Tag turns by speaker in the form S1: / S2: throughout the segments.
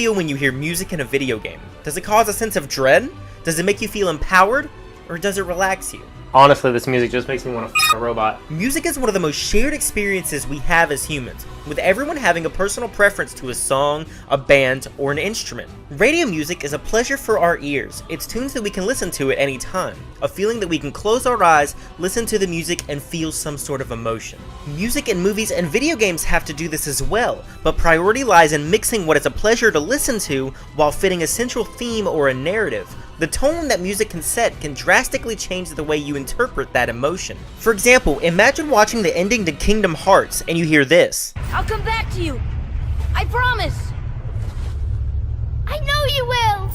S1: feel when you hear music in a video game? Does it cause a sense of dread? Does it make you feel empowered? Or does it relax you?
S2: Honestly, this music just makes me want to f*** a robot.
S1: Music is one of the most shared experiences we have as humans, with everyone having a personal preference to a song, a band, or an instrument. Radio music is a pleasure for our ears. It's tunes that we can listen to at any time, a feeling that we can close our eyes, listen to the music, and feel some sort of emotion. Music in movies and video games have to do this as well, but priority lies in mixing what is a pleasure to listen to while fitting a central theme or a narrative. The tone that music can set can drastically change the way you interpret that emotion. For example, imagine watching the ending to Kingdom Hearts and you hear this.
S3: I'll come back to you. I promise. I know you will.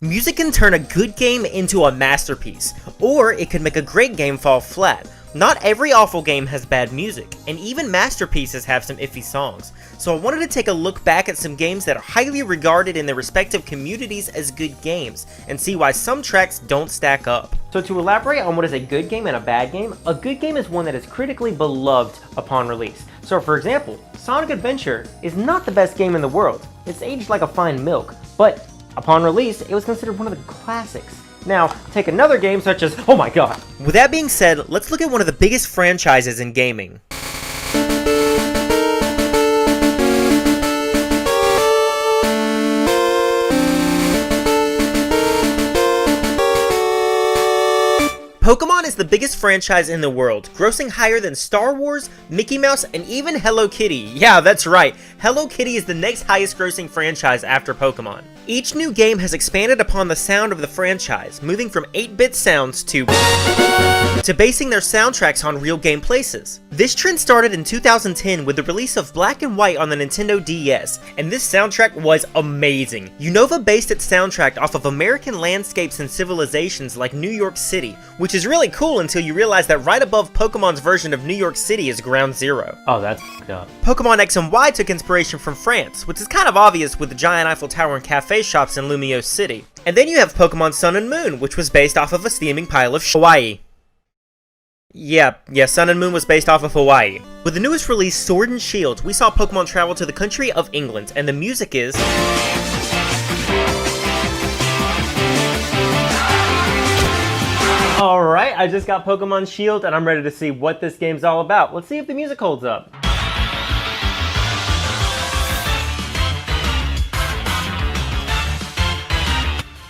S1: Music can turn a good game into a masterpiece, or it can make a great game fall flat. Not every awful game has bad music, and even masterpieces have some iffy songs. So I wanted to take a look back at some games that are highly regarded in their respective communities as good games, and see why some tracks don't stack up.
S2: So to elaborate on what is a good game and a bad game is one that is critically beloved upon release. So for example, Sonic Adventure is not the best game in the world. It's aged like a fine milk, but upon release, it was considered one of the classics. Now, take another game such as, oh my god.
S1: With that being said, let's look at one of the biggest franchises in gaming. Pokemon is the biggest franchise in the world, grossing higher than Star Wars, Mickey Mouse, and even Hello Kitty. Yeah, that's right, Hello Kitty is the next highest grossing franchise after Pokemon. Each new game has expanded upon the sound of the franchise, moving from 8-bit sounds to basing their soundtracks on real game places. This trend started in 2010 with the release of Black and White on the Nintendo DS, and this soundtrack was amazing. Unova based its soundtrack off of American landscapes and civilizations like New York City, which is really cool until you realize that right above Pokemon's version of New York City is Ground Zero.
S2: Oh, that's f***ed up.
S1: Pokemon X and Y took inspiration from France, which is kind of obvious with the giant Eiffel Tower and cafe shops in Lumiose City. And then you have Pokemon Sun and Moon, which was based off of a steaming pile of Hawaii. Yeah, Sun and Moon was based off of Hawaii. With the newest release, Sword and Shield, we saw Pokemon travel to the country of England, and the music is...
S2: Alright, I just got Pokemon Shield, and I'm ready to see what this game's all about. Let's see if the music holds up.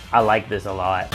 S2: I like this a lot.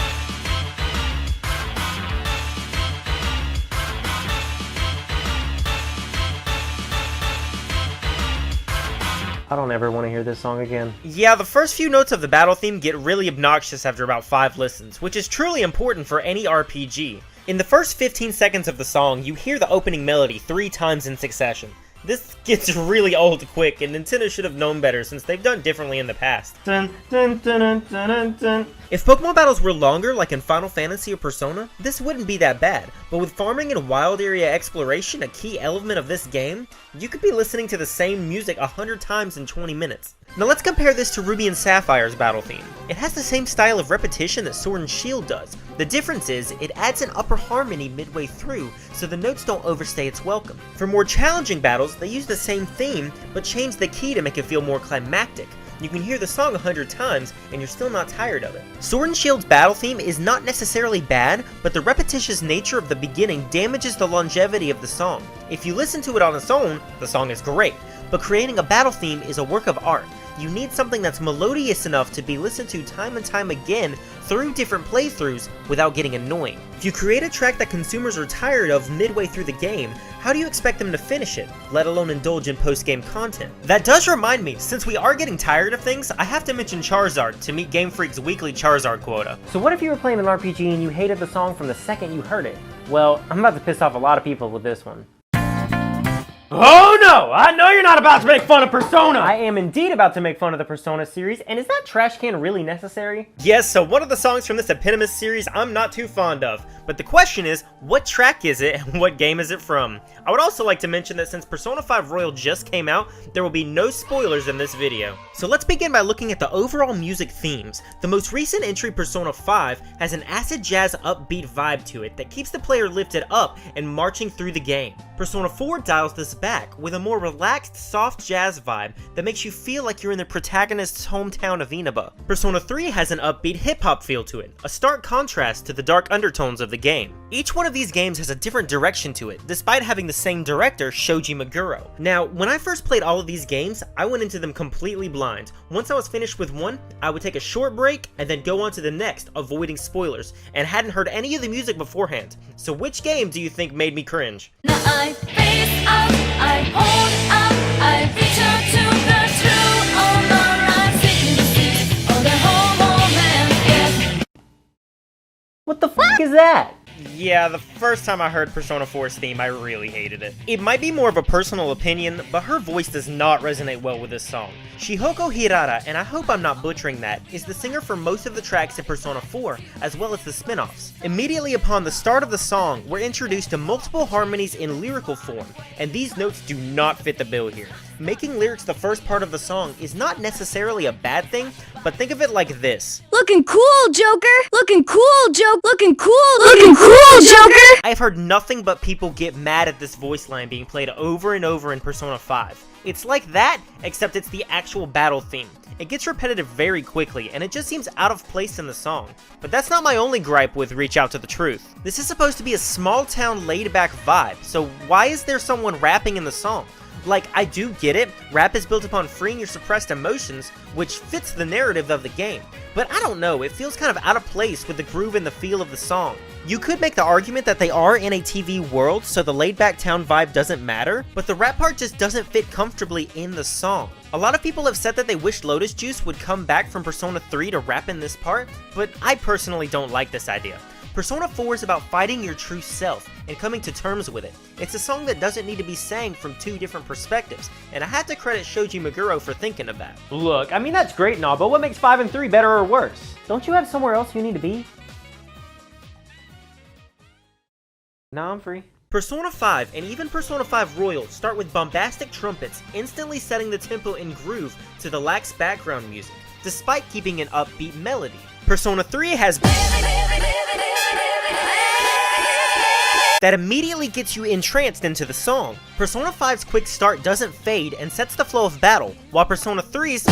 S2: I don't ever want to hear this song again.
S1: Yeah, the first few notes of the battle theme get really obnoxious after about 5 listens, which is truly important for any RPG. In the first 15 seconds of the song, you hear the opening melody 3 times in succession. This gets really old quick, and Nintendo should have known better since they've done differently in the past.
S2: Dun, dun, dun, dun, dun, dun.
S1: If Pokemon battles were longer, like in Final Fantasy or Persona, this wouldn't be that bad, but with farming and wild area exploration a key element of this game, you could be listening to the same music 100 times in 20 minutes. Now let's compare this to Ruby and Sapphire's battle theme. It has the same style of repetition that Sword and Shield does. The difference is, it adds an upper harmony midway through, so the notes don't overstay its welcome. For more challenging battles, they use the same theme, but change the key to make it feel more climactic. You can hear the song 100 times, and you're still not tired of it. Sword and Shield's battle theme is not necessarily bad, but the repetitious nature of the beginning damages the longevity of the song. If you listen to it on its own, the song is great, but creating a battle theme is a work of art. You need something that's melodious enough to be listened to time and time again through different playthroughs without getting annoying. If you create a track that consumers are tired of midway through the game, how do you expect them to finish it, let alone indulge in post-game content? That does remind me, since we are getting tired of things, I have to mention Charizard to meet Game Freak's weekly Charizard quota.
S2: So what if you were playing an RPG and you hated the song from the second you heard it? Well, I'm about to piss off a lot of people with this one. Oh no! I know you're not about to make fun of Persona! I am indeed about to make fun of the Persona series, and is that trash can really necessary?
S1: Yes, so one of the songs from this eponymous series I'm not too fond of, but the question is, what track is it and what game is it from? I would also like to mention that since Persona 5 Royal just came out, there will be no spoilers in this video. So let's begin by looking at the overall music themes. The most recent entry, Persona 5, has an acid jazz upbeat vibe to it that keeps the player lifted up and marching through the game. Persona 4 dials this back with a more relaxed, soft jazz vibe that makes you feel like you're in the protagonist's hometown of Inaba. Persona 3 has an upbeat hip-hop feel to it, a stark contrast to the dark undertones of the game. Each one of these games has a different direction to it, despite having the same director, Shoji Meguro. Now, when I first played all of these games, I went into them completely blind. Once I was finished with one, I would take a short break and then go on to the next, avoiding spoilers, and hadn't heard any of the music beforehand. So which game do you think made me cringe?
S3: Now I face up, I hold up, I return to the true on the rising of the whole moment.
S2: What the fuck is that?
S1: Yeah, the first time I heard Persona 4's theme, I really hated it. It might be more of a personal opinion, but her voice does not resonate well with this song. Shihoko Hirata, and I hope I'm not butchering that, is the singer for most of the tracks in Persona 4, as well as the spin-offs. Immediately upon the start of the song, we're introduced to multiple harmonies in lyrical form, and these notes do not fit the bill here. Making lyrics the first part of the song is not necessarily a bad thing, but think of it like this.
S3: Looking cool, Joker! Looking cool, Joker! Looking cool, Joker!
S1: I've heard nothing but people get mad at this voice line being played over and over in Persona 5. It's like that, except it's the actual battle theme. It gets repetitive very quickly, and it just seems out of place in the song. But that's not my only gripe with Reach Out to the Truth. This is supposed to be a small town laid back vibe, so why is there someone rapping in the song? Like, I do get it, rap is built upon freeing your suppressed emotions, which fits the narrative of the game. But I don't know, it feels kind of out of place with the groove and the feel of the song. You could make the argument that they are in a TV world, so the laid-back town vibe doesn't matter, but the rap part just doesn't fit comfortably in the song. A lot of people have said that they wish Lotus Juice would come back from Persona 3 to rap in this part, but I personally don't like this idea. Persona 4 is about finding your true self and coming to terms with it. It's a song that doesn't need to be sang from two different perspectives, and I have to credit Shoji Meguro for thinking of that.
S2: Look, I mean that's great and all, but what makes 5 and 3 better or worse? Don't you have somewhere else you need to be? Nah, I'm free.
S1: Persona 5 and even Persona 5 Royal start with bombastic trumpets, instantly setting the tempo and groove to the lax background music, despite keeping an upbeat melody. Persona 3 has that immediately gets you entranced into the song. Persona 5's quick start doesn't fade and sets the flow of battle, while Persona 3's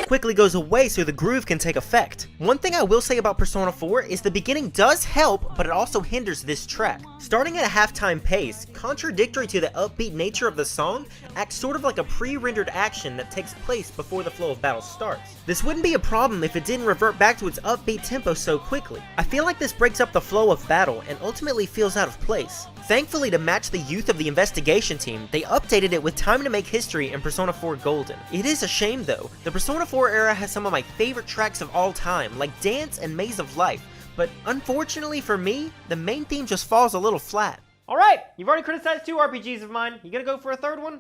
S1: quickly goes away so the groove can take effect. One thing I will say about Persona 4 is the beginning does help, but it also hinders this track. Starting at a halftime pace, contradictory to the upbeat nature of the song, acts sort of like a pre-rendered action that takes place before the flow of battle starts. This wouldn't be a problem if it didn't revert back to its upbeat tempo so quickly. I feel like this breaks up the flow of battle and ultimately feels out of place. Thankfully, to match the youth of the investigation team, they updated it with Time to Make History in Persona 4 Golden. It is a shame though. The Persona 4 era has some of my favorite tracks of all time, like Dance and Maze of Life, but unfortunately for me, the main theme just falls a little flat.
S2: Alright, you've already criticized 2 RPGs of mine. You gonna go for a third one?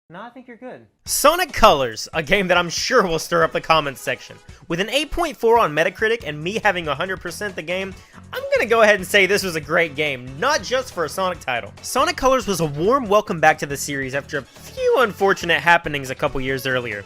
S2: No, I think you're good.
S1: Sonic Colors, a game that I'm sure will stir up the comments section. With an 8.4 on Metacritic and me having 100% the game, I'm gonna go ahead and say this was a great game, not just for a Sonic title. Sonic Colors was a warm welcome back to the series after a few unfortunate happenings a couple years earlier,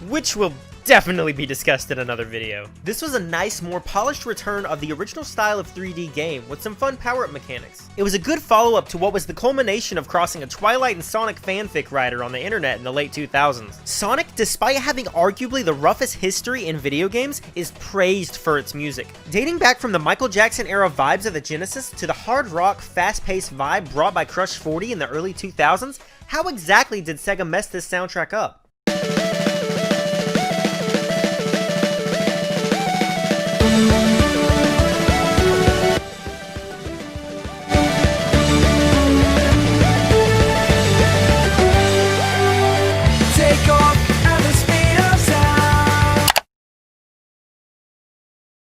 S1: which will definitely be discussed in another video. This was a nice, more polished return of the original style of 3D game with some fun power-up mechanics. It was a good follow-up to what was the culmination of crossing a Twilight and Sonic fanfic writer on the internet in the late 2000s. Sonic, despite having arguably the roughest history in video games, is praised for its music. Dating back from the Michael Jackson era vibes of the Genesis to the hard rock, fast-paced vibe brought by Crush 40 in the early 2000s, how exactly did Sega mess this soundtrack up?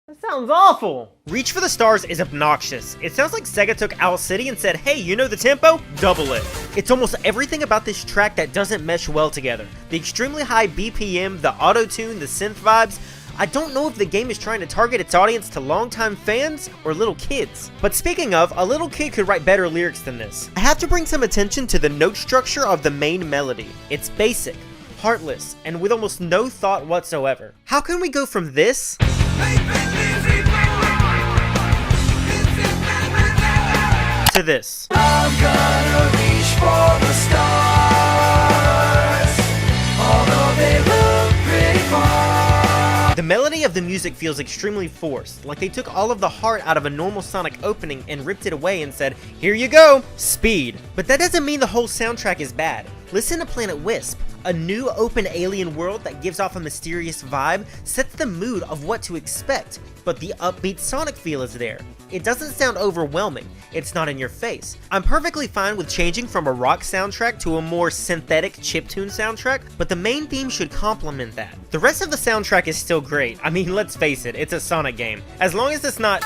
S2: That sounds awful!
S1: Reach for the Stars is obnoxious. It sounds like Sega took Owl City and said, hey, you know the tempo? Double it. It's almost everything about this track that doesn't mesh well together. The extremely high BPM, the auto-tune, the synth vibes. I don't know if the game is trying to target its audience to longtime fans or little kids. But speaking of, a little kid could write better lyrics than this. I have to bring some attention to the note structure of the main melody. It's basic, heartless, and with almost no thought whatsoever. How can we go from this to this.
S4: I'm gonna reach for the stars, although they look pretty far.
S1: The melody of the music feels extremely forced, like they took all of the heart out of a normal Sonic opening and ripped it away and said, here you go, speed. But that doesn't mean the whole soundtrack is bad. Listen to Planet Wisp. A new open alien world that gives off a mysterious vibe sets the mood of what to expect, but the upbeat Sonic feel is there. It doesn't sound overwhelming, it's not in your face. I'm perfectly fine with changing from a rock soundtrack to a more synthetic chiptune soundtrack, but the main theme should complement that. The rest of the soundtrack is still great. I mean, let's face it, it's a Sonic game. As long as it's not...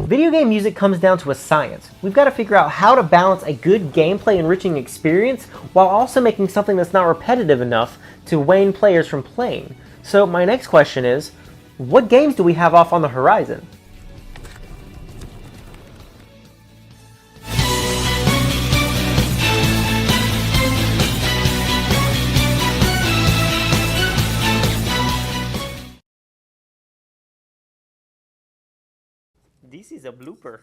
S2: Video game music comes down to a science. We've got to figure out how to balance a good gameplay enriching experience while also making something that's not repetitive enough to wane players from playing. So my next question is, what games do we have off on the horizon?
S1: This is a blooper.